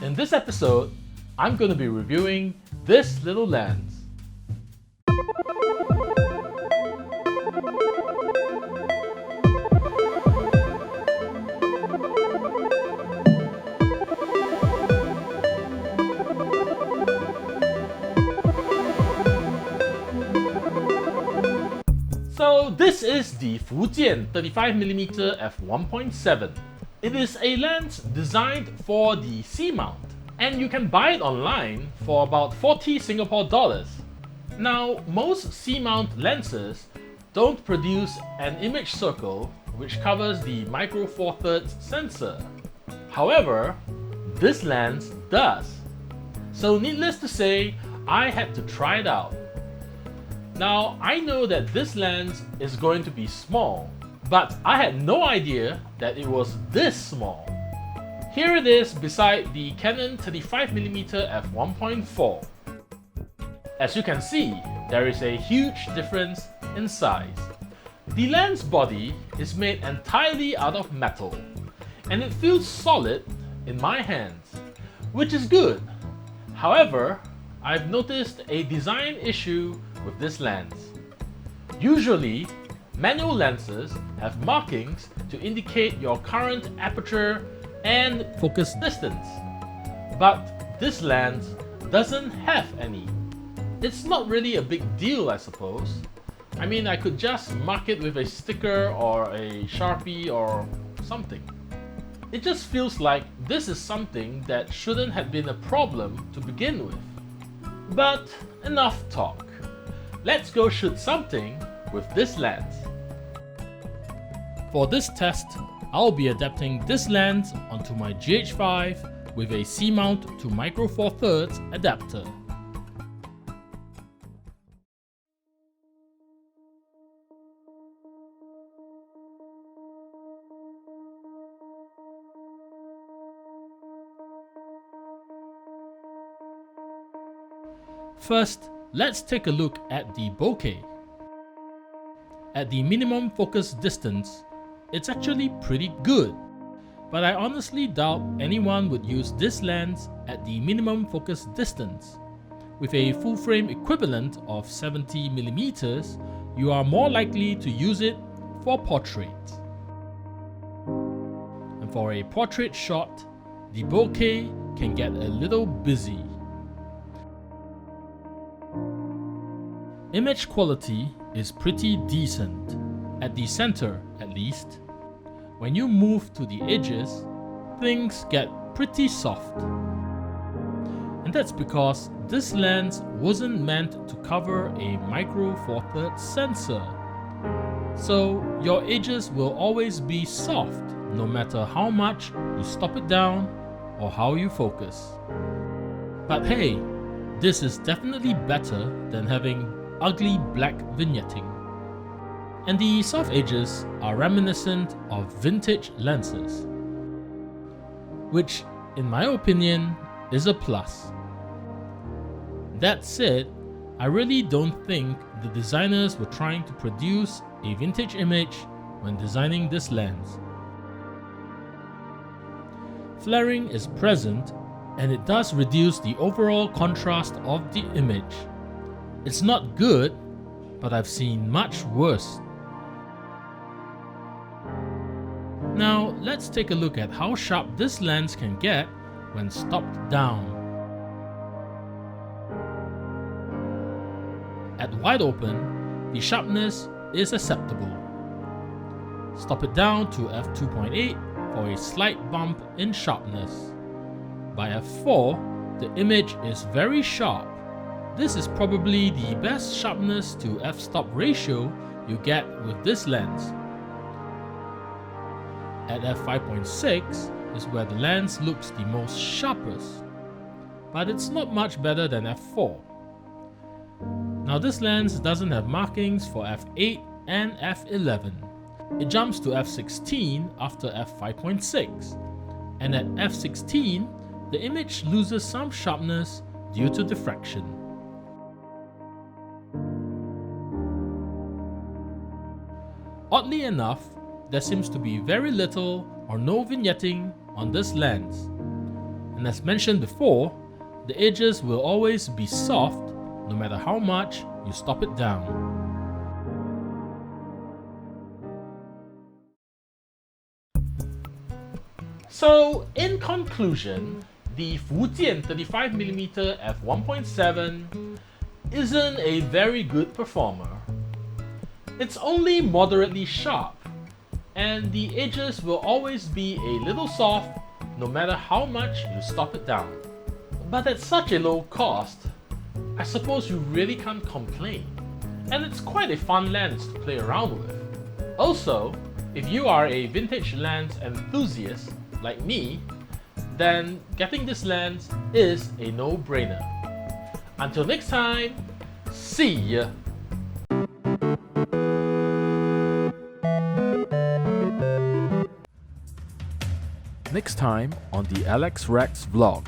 In this episode, I'm going to be reviewing this little lens. So this is the Fujian 35mm f1.7. It is a lens designed for the C-mount, and you can buy it online for about 40 Singapore dollars. Now, most C-mount lenses don't produce an image circle which covers the micro four thirds sensor. However, this lens does. So needless to say, I had to try it out. Now, I know that this lens is going to be small, but I had no idea that it was this small. Here it is beside the Canon 35mm f1.4. As you can see, there is a huge difference in size. The lens body is made entirely out of metal, and it feels solid in my hands, which is good. However, I've noticed a design issue with this lens. Usually, manual lenses have markings to indicate your current aperture and focus distance, but this lens doesn't have any. It's not really a big deal, I suppose. I mean, I could just mark it with a sticker or a Sharpie or something. It just feels like this is something that shouldn't have been a problem to begin with. But enough talk. Let's go shoot something with this lens. For this test, I'll be adapting this lens onto my GH5 with a C-mount to micro four thirds adapter. First, let's take a look at the bokeh. At the minimum focus distance, it's actually pretty good, but I honestly doubt anyone would use this lens at the minimum focus distance. With a full frame equivalent of 70mm, you are more likely to use it for portraits. And for a portrait shot, the bokeh can get a little busy. Image quality is pretty decent, at the center at least. When you move to the edges, things get pretty soft. And that's because this lens wasn't meant to cover a micro four thirds sensor. So your edges will always be soft no matter how much you stop it down or how you focus. But hey, this is definitely better than having ugly black vignetting. And the soft edges are reminiscent of vintage lenses, which in my opinion is a plus. That said, I really don't think the designers were trying to produce a vintage image when designing this lens. Flaring is present, and it does reduce the overall contrast of the image. It's not good, but I've seen much worse. Now, let's take a look at how sharp this lens can get when stopped down. At wide open, the sharpness is acceptable. Stop it down to f2.8 for a slight bump in sharpness. By f4, the image is very sharp. This is probably the best sharpness to f-stop ratio you get with this lens. At f5.6 is where the lens looks the most sharpest, but it's not much better than f4. Now this lens doesn't have markings for f8 and f11. It jumps to f16 after f5.6, and at f16, the image loses some sharpness due to diffraction. Oddly enough, there seems to be very little or no vignetting on this lens. And as mentioned before, the edges will always be soft no matter how much you stop it down. So, in conclusion, the Fujian 35mm f1.7 isn't a very good performer. It's only moderately sharp, and the edges will always be a little soft no matter how much you stop it down. But at such a low cost, I suppose you really can't complain, and it's quite a fun lens to play around with. Also, if you are a vintage lens enthusiast like me, then getting this lens is a no-brainer. Until next time, see ya! Next time on the Alex Rex vlog.